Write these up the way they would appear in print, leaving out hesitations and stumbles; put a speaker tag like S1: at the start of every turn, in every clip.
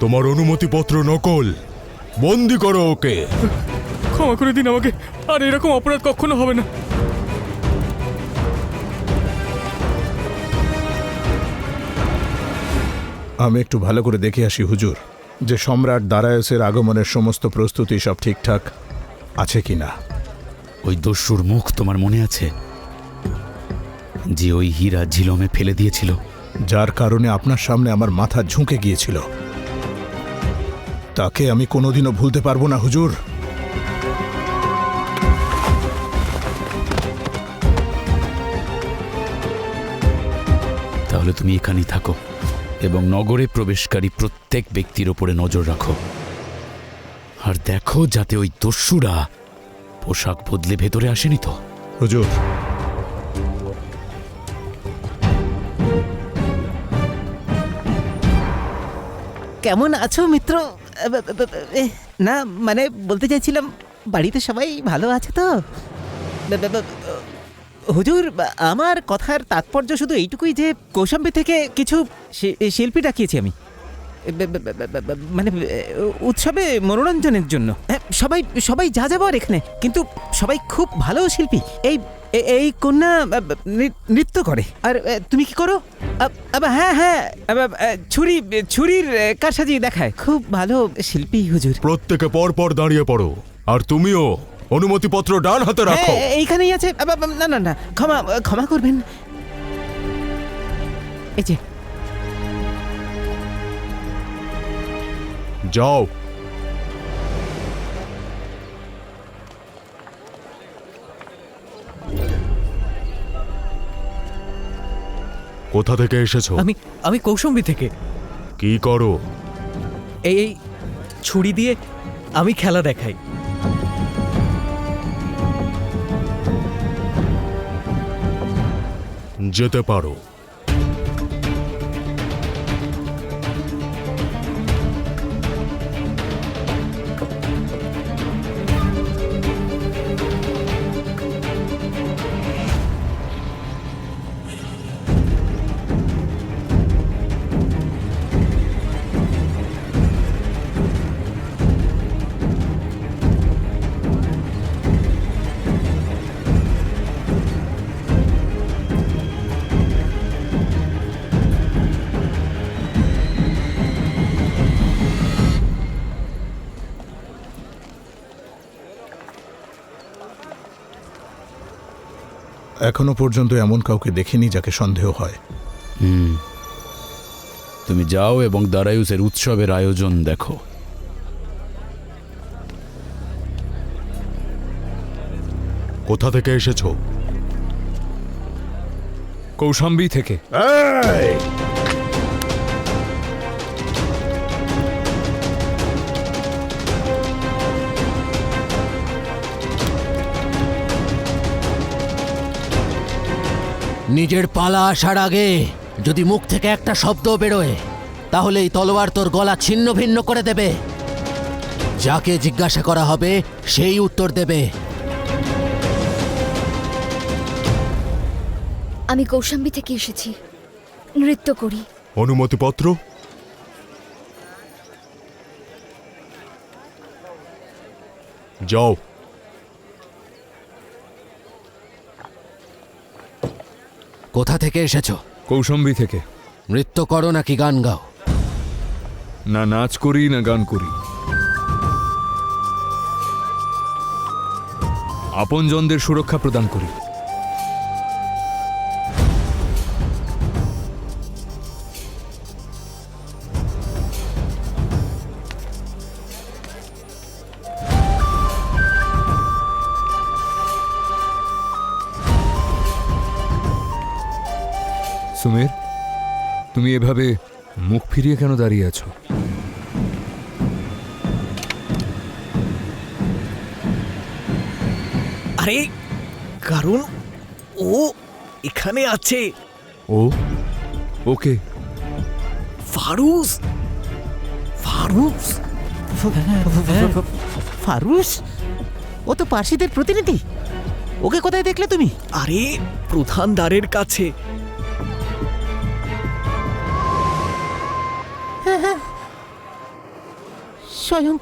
S1: তোমার অনুমতিপত্র নকল। বন্দি করো ওকে।
S2: ক্ষমা করে দিন আমাকে, আর এরকম অপরাধ কখনো হবে না।
S3: আমি একটু ভালো করে দেখে আসি হুজুর, যে সম্রাট দারায়সের আগমনের সমস্ত প্রস্তুতি সব ঠিকঠাক আছে কিনা।
S4: ওই দস্যুর মুখ তোমার মনে আছে, যে ওই হীরা ঝিলমে ফেলে দিয়েছিল?
S3: যার কারণে আপনার সামনে আমার মাথা ঝুঁকে গিয়েছিল, তাকে আমি কোনোদিনও ভুলতে পারবো না হুজুর।
S4: তাহলে তুমি এখানেই থাকো এবং নগরে প্রবেশকারী প্রত্যেক ব্যক্তির ওপরে নজর রাখো, আর দেখো যাতে ওই দস্যুরা পোশাক বদলে ভেতরে আসেনি তো।
S3: হুজুর,
S5: কেমন আছো মিত্র? না মানে বলতে চাইছিলাম, বাড়িতে সবাই ভালো আছে তো? হুজুর, আমার কথার তাৎপর্য শুধু এইটুকুই যে কৌশাম্বী থেকে কিছু শিল্পী ডাকিয়েছি আমি, মানে উৎসবে মনোরঞ্জনের জন্য। সবাই সবাই যা যাবার এখানে, কিন্তু সবাই খুব ভালো শিল্পী। এই এই কন্যা নৃত্য করে। আর তুমি কি করো? হ্যাঁ হ্যাঁ, ছুরির কারসাজি দেখায়। খুব ভালো শিল্পী হুজুর।
S1: প্রত্যেকে পর পর দাঁড়িয়ে পড়ো, আর তুমিও অনুমতিপত্র ডান হাতে রাখো।
S5: এইখানেই আছে। না না না, ক্ষমা ক্ষমা করবেন। এই যে
S1: যাও। কোথা থেকে এসেছো?
S2: আমি কৌশম্বী থেকে।
S1: কি করো?
S2: এই ছুরি দিয়ে আমি খেলা দেখাই।
S1: যেতে পারো।
S3: এখনো পর্যন্ত এমন কাউকে দেখিনি যাকে সন্দেহ হয়।
S4: তুমি যাও এবং দারায়ুসের উৎসবের আয়োজন দেখো।
S1: কোথা থেকে এসেছো?
S2: কৌশাম্বী থেকে।
S6: নিজের পালা আসার আগে যদি মুখ থেকে একটা শব্দ বেরোয়, তাহলে এই তলোয়ার তোর গলা ছিন্ন ভিন্ন করে দেবে। যাকে জিজ্ঞাসা করা হবে সেই উত্তর দেবে।
S7: আমি কৌশাম্বী থেকে এসেছি, নৃত্য করি।
S1: অনুমতিপত্র? যাও।
S6: কোথা থেকে এসেছো?
S2: কৌশাম্বী থেকে।
S6: নৃত্য করো নাকি গান গাও?
S2: না নাচ করি না গান করি, আপনজনদের সুরক্ষা প্রদান করি। সুমের, তুমি এভাবে মুখ ফিরিয়ে কেন দাঁড়িয়ে আছো?
S8: আরে কারণ ও এখানে আছে।
S2: ও ওকে।
S8: ফারুস, ফারুস,
S5: ফারুস? ও তো পার্সিদের প্রতিনিধি। ওকে কোথায় দেখলে তুমি?
S8: আরে প্রধান দ্বারের কাছে।
S5: স্বয়ং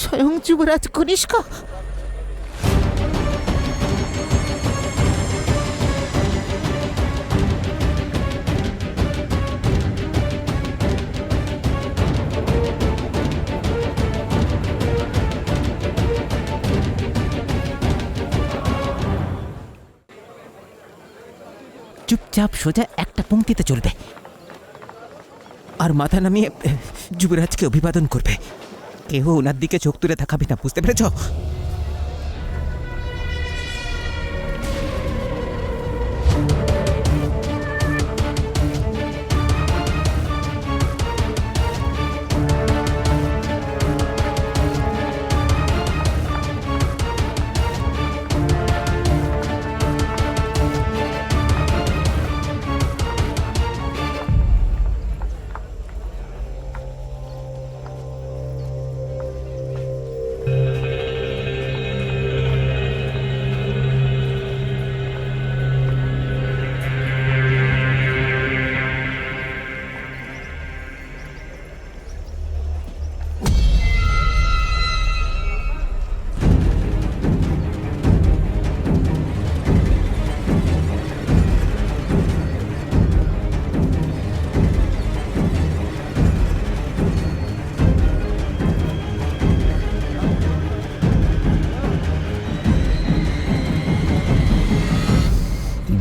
S5: স্বয়ং যুবরাজ কনিষ্ক। চুপচাপ সোজা একটা পংক্তিতে চলবে আর মাথা নামিয়ে যুবরাজকে অভিবাদন করবে। কেউ ওনার দিকে চোখ তুলে তাকাবে না, বুঝতে পেরেছ?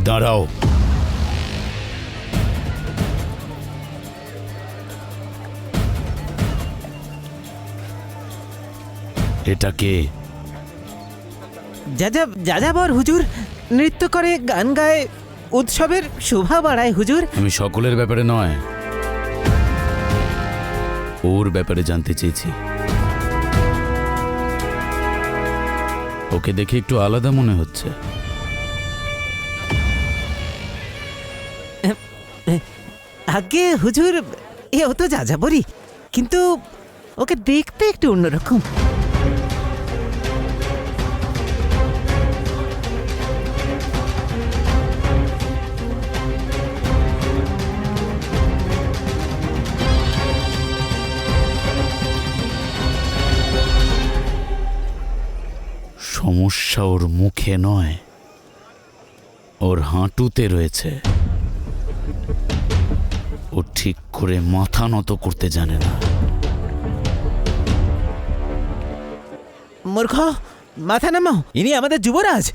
S4: দাঁড়াও। এটা কে?
S5: যাযাবর হুজুর, নৃত্য করে, গান গায়, উৎসবের শোভা বাড়ায় হুজুর।
S4: আমি সকলের ব্যাপারে নয়, ওর ব্যাপারে জানতে চেয়েছি। ওকে দেখে একটু আলাদা মনে হচ্ছে।
S5: আগে হুজুর, ও তো যাযাবরই, কিন্তু ওকে দেখতে একটু অন্যরকম।
S4: সমস্যা ওর মুখে নয়, ওর হাঁটুতে রয়েছে। ও ঠিক করে মাথা নত করতে জানে না।
S5: মূর্খ, মাথা নামাও, ইনি আমাদের যুবরাজ।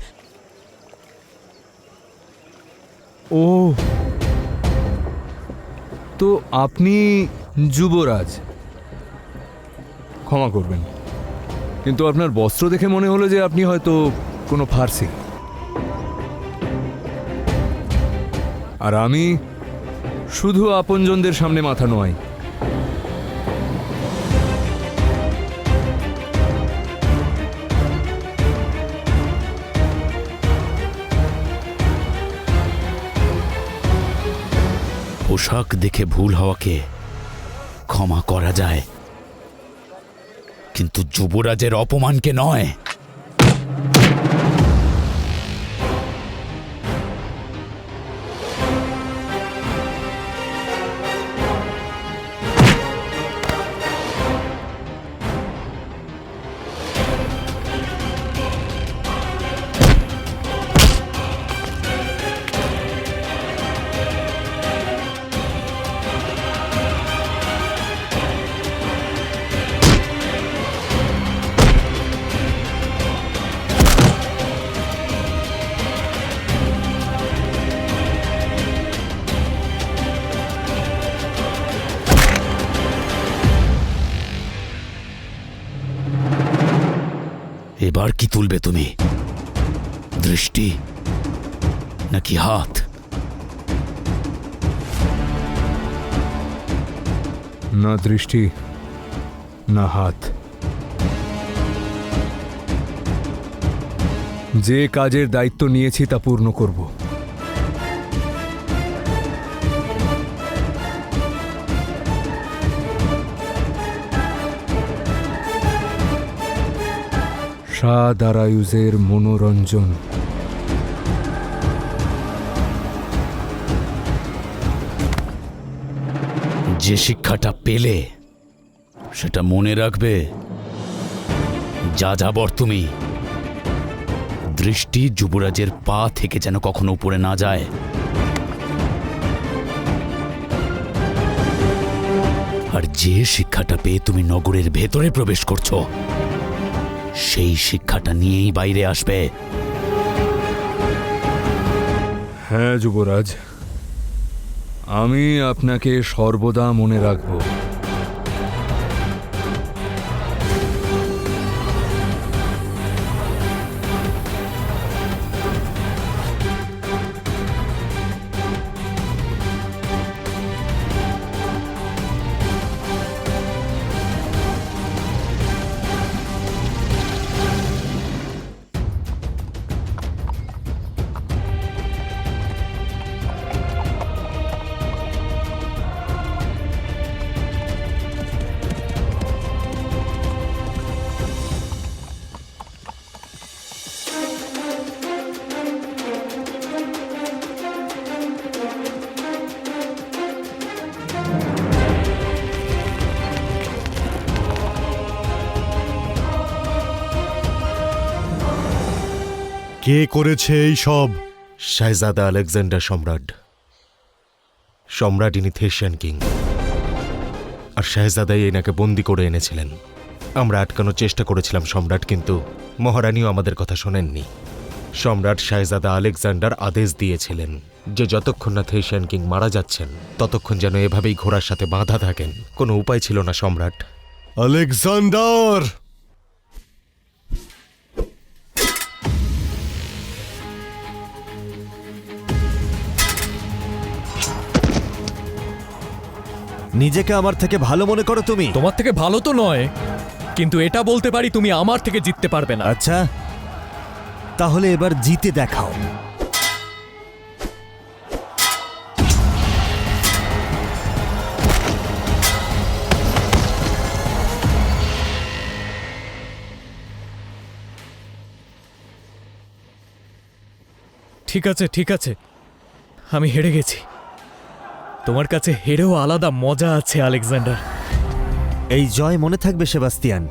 S2: ও, তো আপনি যুবরাজ? ক্ষমা করবেন, কিন্তু আপনার বস্ত্র দেখে মনে হলো যে আপনি হয়তো কোনো ফার্সি। আর আমি শুধু আপনজনদের সামনে মাথা নোয়াই।
S4: পোশাক দেখে ভুল হওয়াকে ক্ষমা করা যায়, কিন্তু যুবরাজের অপমানকে নয়। এবার কি তুলবে তুমি? দৃষ্টি নাকি হাত?
S2: না দৃষ্টি, না হাত। যে কাজের দায়িত্ব নিয়েছি তা পূর্ণ করব। শাহ দারায়ুজের মনোরঞ্জন।
S4: যে শিক্ষাটা পেলে সেটা মনে রাখবে। যা যাবর তুমি, দৃষ্টি যুবরাজের পা থেকে যেন কখনো উপরে না যায়। আর যে শিক্ষাটা পেয়ে তুমি নগরের ভেতরে প্রবেশ করছো, সেই শিক্ষাটা নিয়েই বাইরে আসবে।
S2: হ্যাঁ যুবরাজ, আমি আপনাকে সর্বদা মনে রাখব।
S1: কে করেছে এই সব? শাহজাদা আলেকজান্ডার সম্রাট, সম্রাট ইনি থেশিয়ান কিং। আর শাহজাদাই এনাকে বন্দি করে এনেছিলেন। আমরা আটকানোর চেষ্টা করেছিলাম সম্রাট, কিন্তু মহারানীও আমাদের কথা শোনেননি। সম্রাট শাহজাদা আলেকজান্ডার আদেশ দিয়েছিলেন যে যতক্ষণ না থেশিয়ান কিং মারা যাচ্ছেন ততক্ষণ যেন এভাবেই ঘোড়ার সাথে বাঁধা থাকেন। কোনো উপায় ছিল না সম্রাট। আলেকজান্ডার!
S9: নিজেকে আমার থেকে ভালো মনে করো তুমি?
S8: তোমার থেকে ভালো তো নয়, কিন্তু এটা বলতে পারি তুমি আমার থেকে জিততে পারবে না।
S9: আচ্ছা, তাহলে এবার জিতে দেখাও।
S8: ঠিক আছে, ঠিক আছে, আমি হেরে গেছি। তোমার কাছে হেরেও আলাদা মজা আছে আলেকজান্ডার।
S9: এই জয় মনে থাকবে সেবাস্তিয়ান।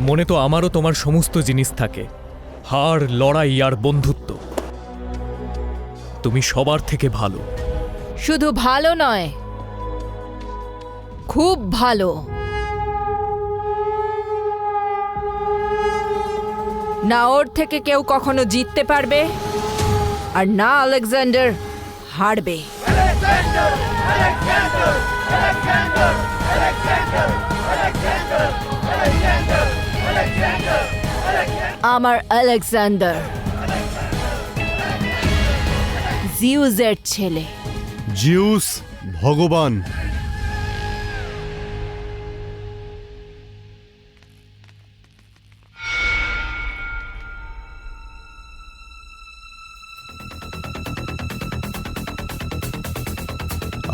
S8: মনে তো আমারও তোমার সমস্ত জিনিস থাকে, হার, লড়াই আর বন্ধুত্ব। তুমি সবার থেকে ভালো।
S7: শুধু ভালো নয়, খুব ভালো। না ওর থেকে কেউ কখনো জিততে পারবে, আর না আলেকজান্ডার হারবে। আমার আলেকজান্ডার জিউসের ছেলে।
S1: জিউস ভগবান।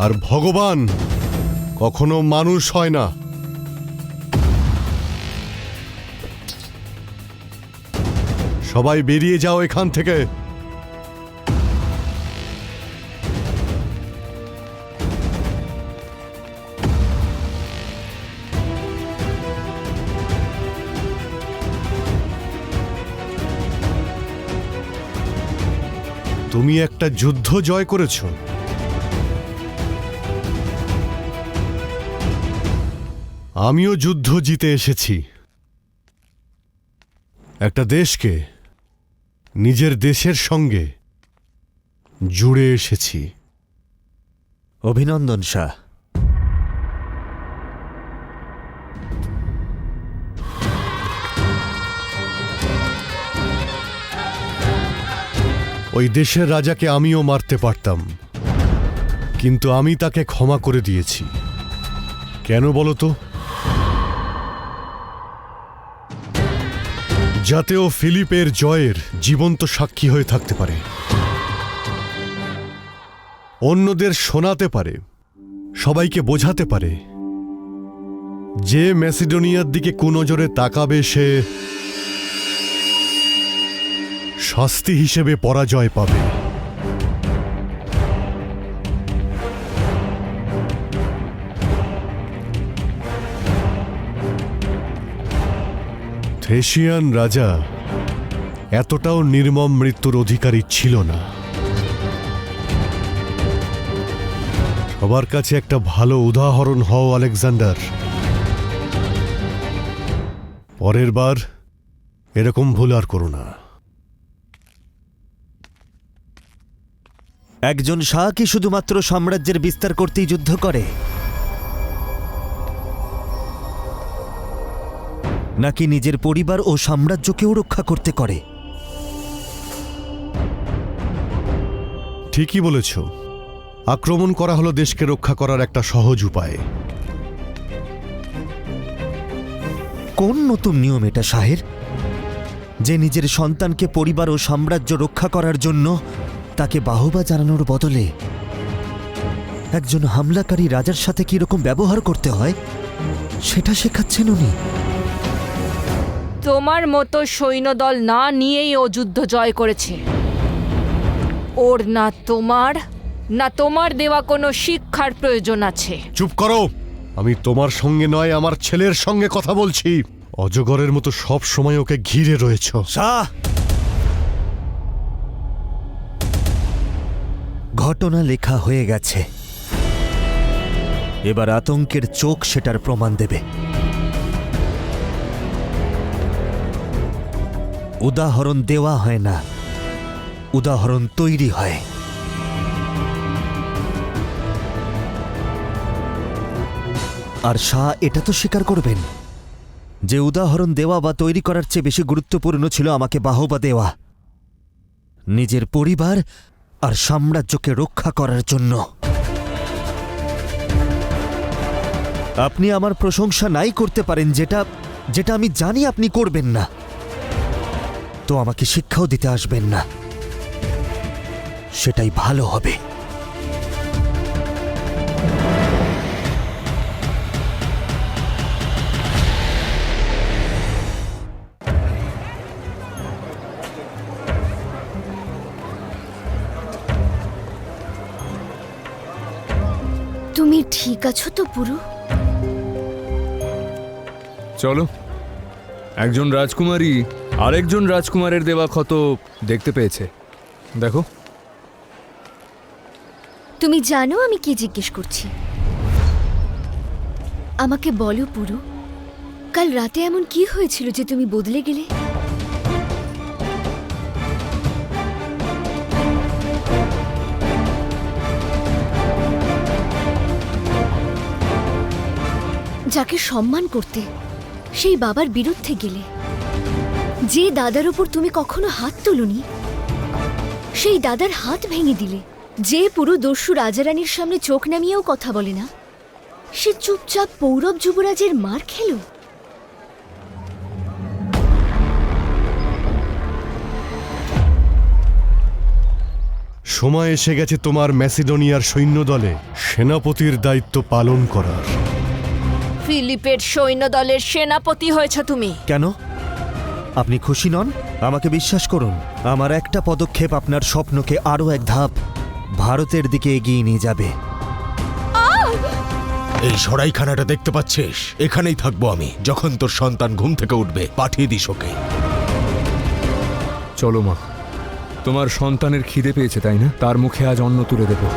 S1: আর ভগবান কখনো মানুষ হয় না। সবাই বেরিয়ে যাও এখান থেকে। তুমি একটা যুদ্ধ জয় করেছো, আমিও যুদ্ধ জিতে এসেছি। একটা দেশকে নিজের দেশের সঙ্গে জুড়ে এসেছি।
S9: অভিনন্দন শাহ।
S1: ওই দেশের রাজাকে আমিও মারতে পারতাম, কিন্তু আমি তাকে ক্ষমা করে দিয়েছি। কেন বলো তো? যাতে ও ফিলিপের জয়ের জীবন্ত সাক্ষী হয়ে থাকতে পারে, অন্যদের শোনাতে পারে, সবাইকে বোঝাতে পারে যে ম্যাসিডোনিয়ার দিকে কুনজরে তাকাবে সে শাস্তি হিসেবে পরাজয় পাবে।
S10: থ্রেশিয়ান রাজা এতটাও নির্মম মৃত্যুর অধিকারী ছিল না। সবার কাছে একটা ভালো উদাহরণ হও আলেকজান্ডার। পরের বার এরকম ভুল আর করো না।
S9: একজন শাহ কি শুধুমাত্র সাম্রাজ্যের বিস্তার করতেই যুদ্ধ করে, নাকি নিজের পরিবার ও সাম্রাজ্যকেও রক্ষা করতে করে?
S10: ঠিকই বলেছ, আক্রমণ করা হলো দেশকে রক্ষা করার একটা সহজ উপায়।
S9: কোন নতুন নিয়ম এটা শাহের, যে নিজের সন্তানকে পরিবার ও সাম্রাজ্য রক্ষা করার জন্য তাকে বাহবা জানানোর বদলে একজন হামলাকারী রাজার সাথে কিরকম ব্যবহার করতে হয় সেটা শেখাচ্ছেন উনি?
S7: তোমার মতো সৈন্যদল না নিয়েই ও যুদ্ধ জয় করেছে। ওর না তোমার দেওয়া কোনো শিক্ষার প্রয়োজন আছে।
S10: চুপ করো, আমি তোমার সঙ্গে নয় আমার ছেলের সঙ্গে কথা বলছি। অজগরের মতো সব সময় ওকে ঘিরে রয়েছ।
S9: শাহ, ঘটনা লেখা হয়ে গেছে, এবার আতঙ্কের চোখ সেটার প্রমাণ দেবে। উদাহরণ দেওয়া হয় না, উদাহরণ তৈরি হয়। আর শাহ এটা তো স্বীকার করবেন যে উদাহরণ দেওয়া বা তৈরি করার চেয়ে বেশি গুরুত্বপূর্ণ ছিল আমাকে বাহবা দেওয়া, নিজের পরিবার আর সাম্রাজ্যকে রক্ষা করার জন্য। আপনি আমার প্রশংসা নাই করতে পারেন, যেটা আমি জানি আপনি করবেন না, তো আমাকে শিক্ষাও দিতে আসবেন না, সেটাই ভালো হবে।
S11: তুমি ঠিক আছো তো পুরো?
S2: চলো, একজন রাজকুমারী আরেকজন রাজকুমারের দেওয়া ক্ষত দেখতে পেয়েছে, দেখো।
S11: তুমি জানো আমি কি জিজ্ঞেস করছি? আমাকে বলো পুরো, কাল রাতে এমন কি হয়েছিল যে তুমি বদলে গেলে? যাকে সম্মান করতে সেই বাবার বিরুদ্ধে গেলে, যে দাদার উপর তুমি কখনো হাত তোলনি সেই দাদার হাত ভেঙে দিলে, যে পুরো দস্যু রাজারানীর সামনে চোখ নামিয়েও কথা বলে না, সে চুপচাপ পৌরব যুবরাজের মার খেল।
S10: সময় এসে গেছে তোমার ম্যাসিডোনিয়ার সৈন্যদলে সেনাপতির দায়িত্ব পালন করার।
S7: ফিলিপের সৈন্যদলের সেনাপতি হয়েছ তুমি।
S9: কেন? আপনি খুশি নন? আমাকে বিশ্বাস করুন, আমার একটা পদক্ষেপ আপনার স্বপ্নকে আরো এক ধাপ ভারতের দিকে এগিয়ে নিয়ে যাবে।
S1: এই সরাইখানাটা দেখতে পাচ্ছিস? এখানেই থাকবো আমি। যখন তোর সন্তান ঘুম থেকে উঠবে পাঠিয়ে দিস ওকে।
S2: চলো মা, তোমার সন্তানের খিদে পেয়েছে তাই না? তার মুখে আজ অন্ন তুলে দেবো।